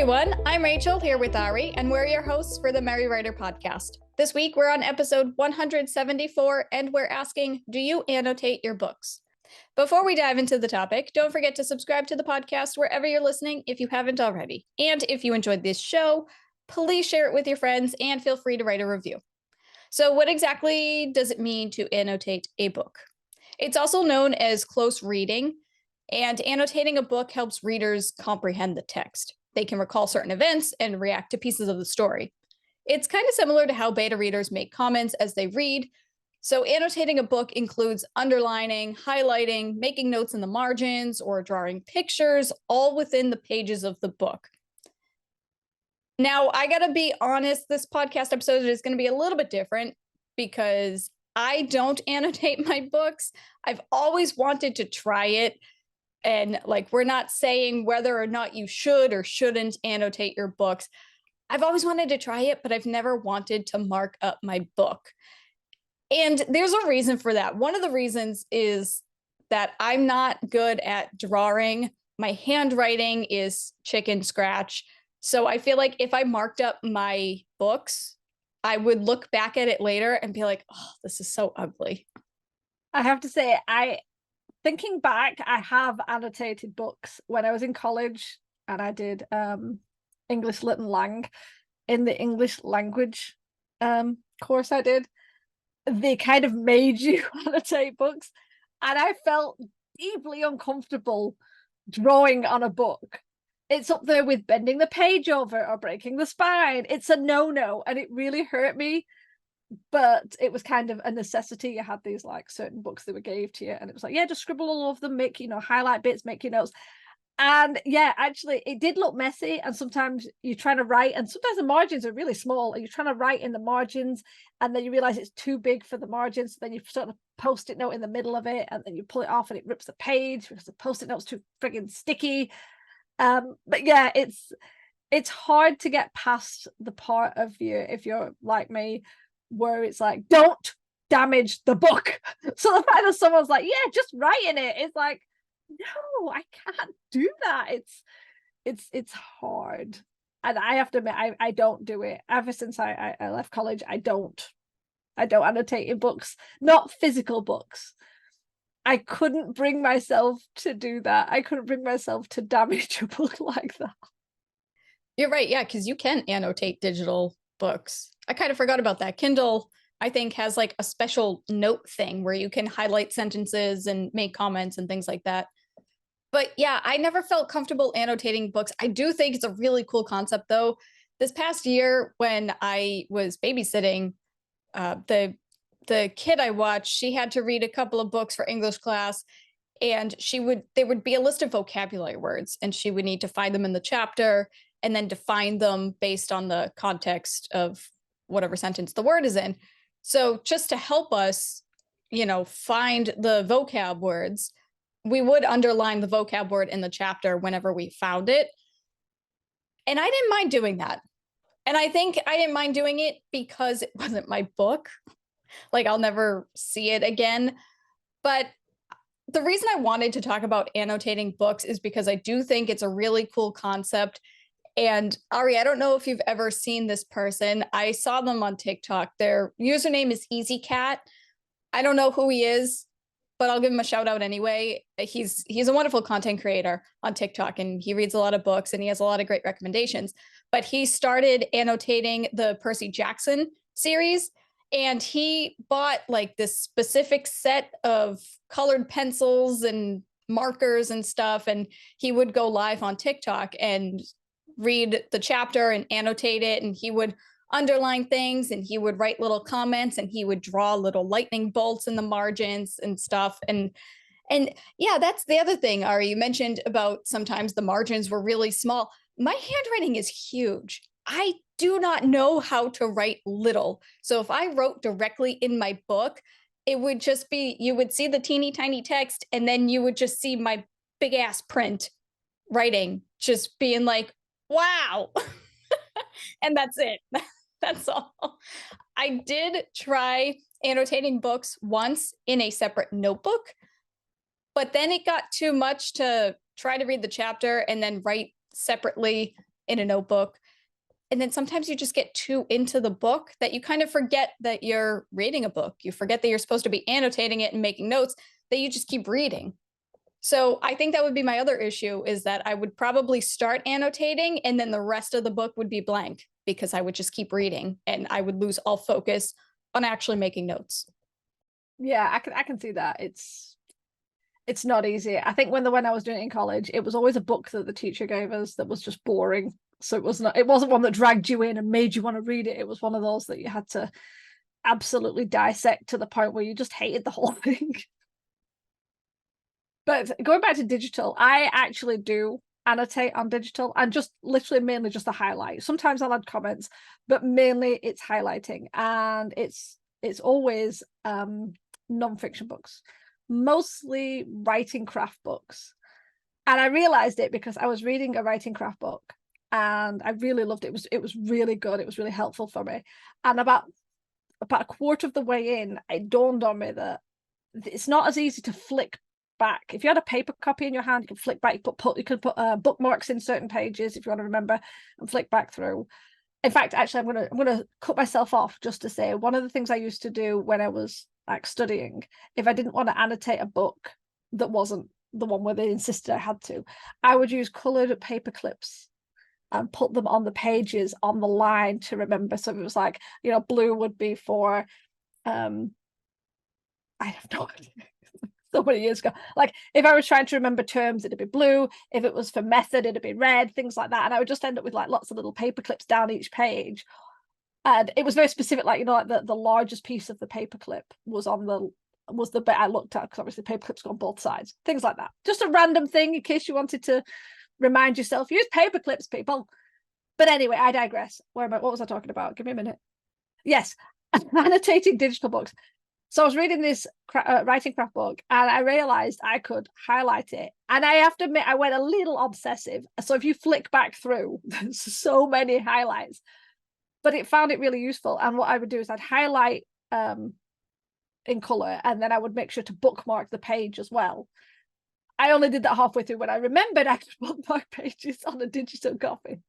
everyone, I'm Rachel here with Ari, and we're your hosts for the Merry Writer podcast. This week we're on episode 174, and we're asking, do you annotate your books? Before we dive into the topic, don't forget to subscribe to the podcast wherever you're listening if you haven't already. And if you enjoyed this show, please share it with your friends and feel free to write a review. So what exactly does it mean to annotate a book? It's also known as close reading, and annotating a book helps readers comprehend the text. They can recall certain events and react to pieces of the story. It's kind of similar to how beta readers make comments as they read. So annotating a book includes underlining, highlighting, making notes in the margins, or drawing pictures, all within the pages of the book. Now, I gotta be honest, this podcast episode is gonna be a little bit different because I don't annotate my books. I've always wanted to try it. And we're not saying whether or not you should or shouldn't annotate your books. I've always wanted to try it, but I've never wanted to mark up my book. And there's a reason for that. One of the reasons is that I'm not good at drawing. My handwriting is chicken scratch. So I feel like if I marked up my books, I would look back at it later and be like, oh, this is so ugly. I have to say, thinking back, I have annotated books when I was in college, and I did English Lit and Lang. In the English language course I did, they kind of made you annotate books, and I felt deeply uncomfortable drawing on a book. It's up there with bending the page over or breaking the spine. It's a no-no, and it really hurt me. But it was kind of a necessity. You had these certain books that were gave to you, and it was just scribble all of them, make highlight bits, make your notes. And yeah, actually it did look messy, and sometimes you're trying to write and sometimes the margins are really small and you're trying to write in the margins, and then you realize it's too big for the margins, so then you sort of post-it note in the middle of it, and then you pull it off and it rips the page because the post-it note's too friggin' sticky. But yeah, it's hard to get past the part of you, if you're like me, where it's like, don't damage the book. So the fact that someone's like, yeah, just write in it, it's like, no, I can't do that. It's hard, and I have to admit, I don't do it. Ever since I left college, I don't annotate in books, not physical books. I couldn't bring myself to do that. I couldn't bring myself to damage a book like that. You're right, yeah, because you can annotate digital books. I kind of forgot about that. Kindle, I think, has a special note thing where you can highlight sentences and make comments and things like that. But yeah, I never felt comfortable annotating books. I do think it's a really cool concept, though. This past year, when I was babysitting, the kid I watched, she had to read a couple of books for English class, and there would be a list of vocabulary words, and she would need to find them in the chapter and then define them based on the context of whatever sentence the word is in. So just to help us, find the vocab words, we would underline the vocab word in the chapter whenever we found it. And I didn't mind doing that. And I think I didn't mind doing it because it wasn't my book. I'll never see it again. But the reason I wanted to talk about annotating books is because I do think it's a really cool concept. And Ari, I don't know if you've ever seen this person. I saw them on TikTok. Their username is EasyCat. I don't know who he is, but I'll give him a shout out anyway. He's a wonderful content creator on TikTok, and he reads a lot of books and he has a lot of great recommendations. But he started annotating the Percy Jackson series, and he bought this specific set of colored pencils and markers and stuff, and he would go live on TikTok and read the chapter and annotate it, and he would underline things and he would write little comments and he would draw little lightning bolts in the margins and stuff. And yeah, that's the other thing, Ari, you mentioned about sometimes the margins were really small. My handwriting is huge. I do not know how to write little. So if I wrote directly in my book, it would just be, you would see the teeny tiny text, and then you would just see my big ass print writing, just being like, wow. And that's it. That's all. I did try annotating books once in a separate notebook, but then it got too much to try to read the chapter and then write separately in a notebook. And then sometimes you just get too into the book that you kind of forget that you're reading a book. You forget that you're supposed to be annotating it and making notes, that you just keep reading. So I think that would be my other issue, is that I would probably start annotating and then the rest of the book would be blank because I would just keep reading and I would lose all focus on actually making notes. Yeah, I can see that. It's not easy. I think when I was doing it in college, it was always a book that the teacher gave us that was just boring. So it wasn't one that dragged you in and made you want to read it. It was one of those that you had to absolutely dissect to the point where you just hated the whole thing. But going back to digital, I actually do annotate on digital and just literally mainly just the highlight. Sometimes I'll add comments, but mainly it's highlighting, and it's always non-fiction books, mostly writing craft books. And I realized it because I was reading a writing craft book and I really loved it. It was really good. It was really helpful for me. And about a quarter of the way in, it dawned on me that it's not as easy to flick back. If you had a paper copy in your hand, you can flick back. You could put bookmarks in certain pages if you want to remember and flick back through. In fact, actually, I'm gonna cut myself off just to say one of the things I used to do when I was like studying, if I didn't want to annotate a book that wasn't the one where they insisted I had to, I would use colored paper clips and put them on the pages on the line to remember. So it was like, blue would be for I have no idea. So many years ago. Like if I was trying to remember terms, it'd be blue. If it was for method, it'd be red, things like that. And I would just end up with like lots of little paper clips down each page. And it was very specific, like, like the largest piece of the paper clip was the bit I looked at, because obviously paper clips go on both sides, things like that. Just a random thing in case you wanted to remind yourself, use paper clips, people. But anyway, I digress. What was I talking about? Give me a minute. Yes, annotating digital books. So I was reading this writing craft book and I realized I could highlight it. And I have to admit, I went a little obsessive. So if you flick back through, there's so many highlights, but it found it really useful. And what I would do is I'd highlight in color, and then I would make sure to bookmark the page as well. I only did that halfway through when I remembered I could bookmark pages on a digital copy.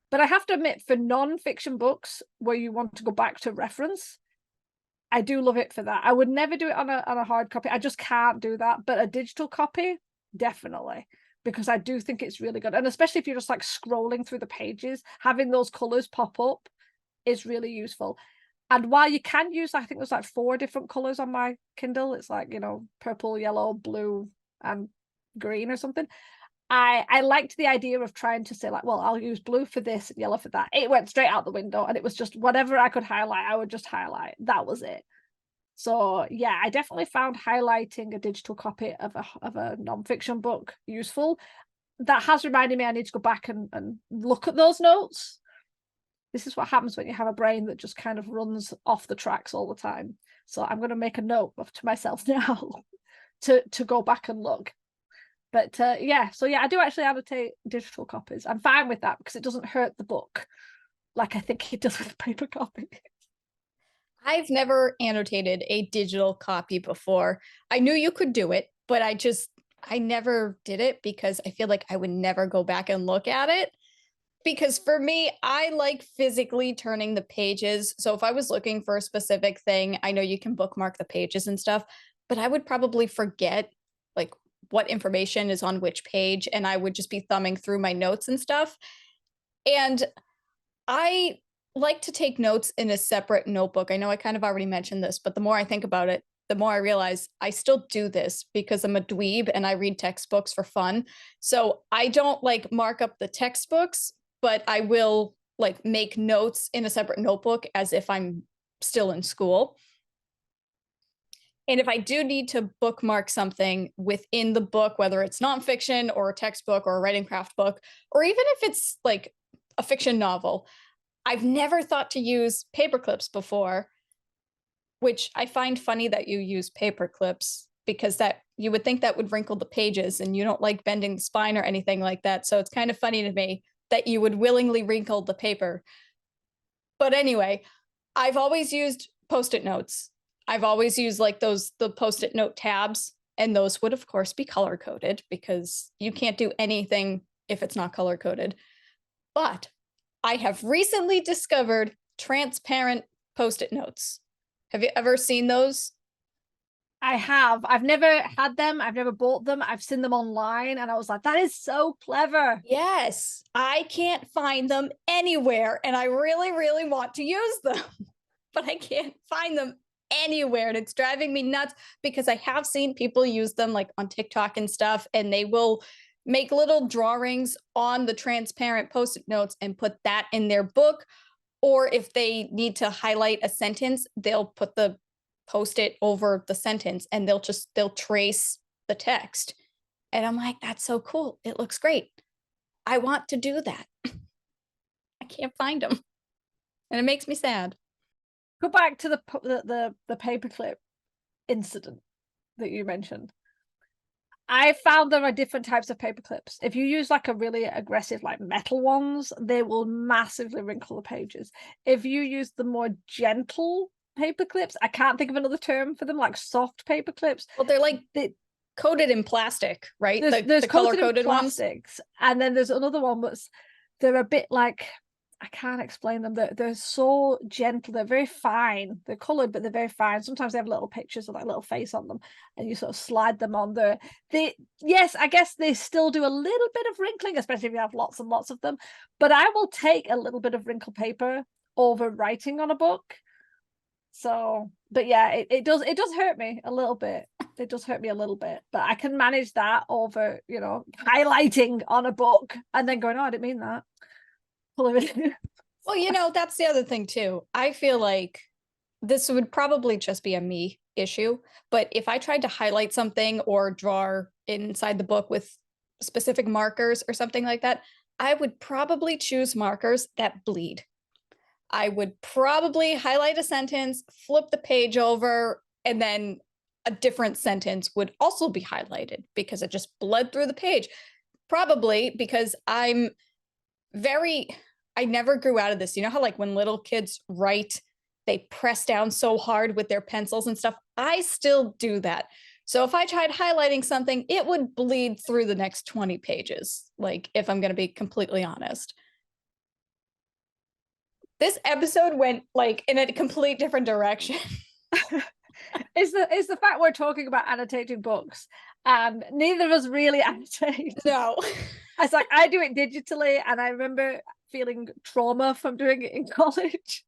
But I have to admit, for non-fiction books where you want to go back to reference, I do love it for that. I would never do it on a hard copy. I just can't do that. But a digital copy, definitely, because I do think it's really good. And especially if you're just like scrolling through the pages, having those colors pop up is really useful. And while you can use, I think there's like 4 different colors on my Kindle. It's like, purple, yellow, blue, and green or something. I liked the idea of trying to say like, well, I'll use blue for this and yellow for that. It went straight out the window, and it was just whatever I could highlight, I would just highlight. That was it. So yeah, I definitely found highlighting a digital copy of a non-fiction book useful. That has reminded me I need to go back and look at those notes. This is what happens when you have a brain that just kind of runs off the tracks all the time. So I'm going to make a note to myself now to go back and look. But yeah, so yeah, I do actually annotate digital copies. I'm fine with that because it doesn't hurt the book like I think it does with a paper copy. I've never annotated a digital copy before. I knew you could do it, but I never did it because I feel like I would never go back and look at it. Because for me, I like physically turning the pages. So if I was looking for a specific thing, I know you can bookmark the pages and stuff, but I would probably forget like what information is on which page, and I would just be thumbing through my notes and stuff. And I like to take notes in a separate notebook. I know I kind of already mentioned this, but the more I think about it, the more I realize I still do this because I'm a dweeb and I read textbooks for fun. So I don't like mark up the textbooks, but I will like make notes in a separate notebook as if I'm still in school. And if I do need to bookmark something within the book, whether it's nonfiction or a textbook or a writing craft book, or even if it's like a fiction novel, I've never thought to use paper clips before, which I find funny that you use paper clips because that you would think that would wrinkle the pages, and you don't like bending the spine or anything like that. So it's kind of funny to me that you would willingly wrinkle the paper. But anyway, I've always used Post-it notes. I've always used like the Post-it note tabs, and those would of course be color coded because you can't do anything if it's not color coded. But I have recently discovered transparent Post-it notes. Have you ever seen those? I have. I've never had them. I've never bought them. I've seen them online and I was like, that is so clever. Yes, I can't find them anywhere and I really, really want to use them, but I can't find them anywhere. And it's driving me nuts because I have seen people use them like on TikTok and stuff, and they will make little drawings on the transparent Post-it notes and put that in their book. Or if they need to highlight a sentence, they'll put the Post-it over the sentence and they'll trace the text. And I'm like, that's so cool. It looks great. I want to do that. I can't find them. And it makes me sad. Go back to the paperclip incident that you mentioned. I found there are different types of paper clips. If you use like a really aggressive, like metal ones, they will massively wrinkle the pages. If you use the more gentle paper clips, I can't think of another term for them, like soft paper clips. Well, they're like coated in plastic, right? There's the color-coded ones. plastics, and then there's another one that's they're a bit like, I can't explain them. They're so gentle. They're very fine. They're colored, but they're very fine. Sometimes they have little pictures of like little face on them, and you sort of slide them on there. Yes, I guess they still do a little bit of wrinkling, especially if you have lots and lots of them. But I will take a little bit of wrinkled paper over writing on a book. So, but yeah, it does hurt me a little bit. It does hurt me a little bit, but I can manage that over, highlighting on a book and then going, oh, I didn't mean that. Well, that's the other thing too. I feel like this would probably just be a me issue, but if I tried to highlight something or draw inside the book with specific markers or something like that, I would probably choose markers that bleed. I would probably highlight a sentence, flip the page over, and then a different sentence would also be highlighted because it just bled through the page. Probably because I never grew out of this. You know how like when little kids write, they press down so hard with their pencils and stuff? I still do that. So if I tried highlighting something, it would bleed through the next 20 pages, like if I'm going to be completely honest. This episode went like in a complete different direction. It's the fact we're talking about annotating books and neither of us really annotate. No. It's like I do it digitally and I remember feeling trauma from doing it in college.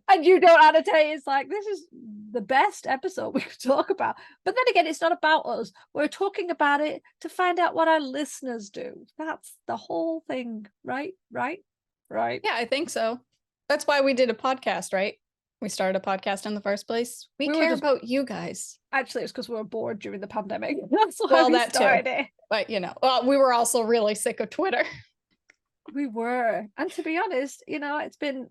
And you don't annotate. It's like, this is the best episode we could talk about. But then again, it's not about us. We're talking about it to find out what our listeners do. That's the whole thing, right? Yeah, I think so. That's why we did a podcast, right? We started a podcast in the first place. We care about you guys. Actually, it's because we were bored during the pandemic. That's why we started it. But we were also really sick of Twitter. We were. And to be honest, it's been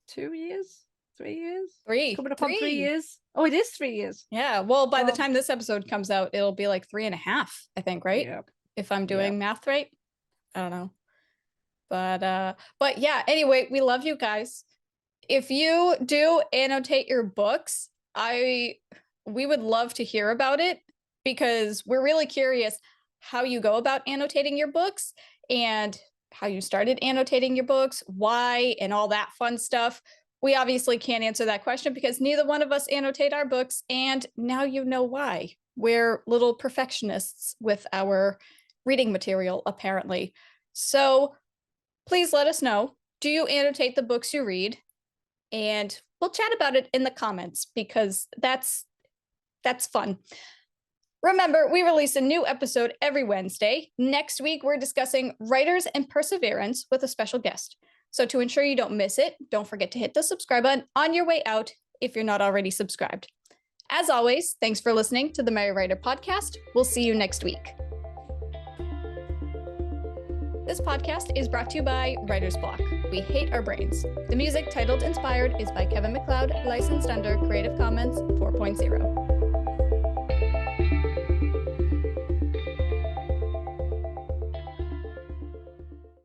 2 years, 3 years? Coming up on 3 years. Oh, it is 3 years. Yeah. Well, by the time this episode comes out, it'll be like 3.5, I think, right? Yep. If I'm doing math right. I don't know. But yeah, anyway, we love you guys. If you do annotate your books, we would love to hear about it because we're really curious how you go about annotating your books and how you started annotating your books, why, and all that fun stuff. We obviously can't answer that question because neither one of us annotate our books, and now you know why. We're little perfectionists with our reading material, apparently. So please let us know. Do you annotate the books you read? And we'll chat about it in the comments because that's fun. Remember, we release a new episode every Wednesday. Next week, we're discussing writers and perseverance with a special guest. So to ensure you don't miss it, don't forget to hit the subscribe button on your way out if you're not already subscribed. As always, thanks for listening to the Merry Writer Podcast. We'll see you next week. This podcast is brought to you by Writer's Block. We hate our brains. The music titled Inspired is by Kevin MacLeod, licensed under Creative Commons 4.0.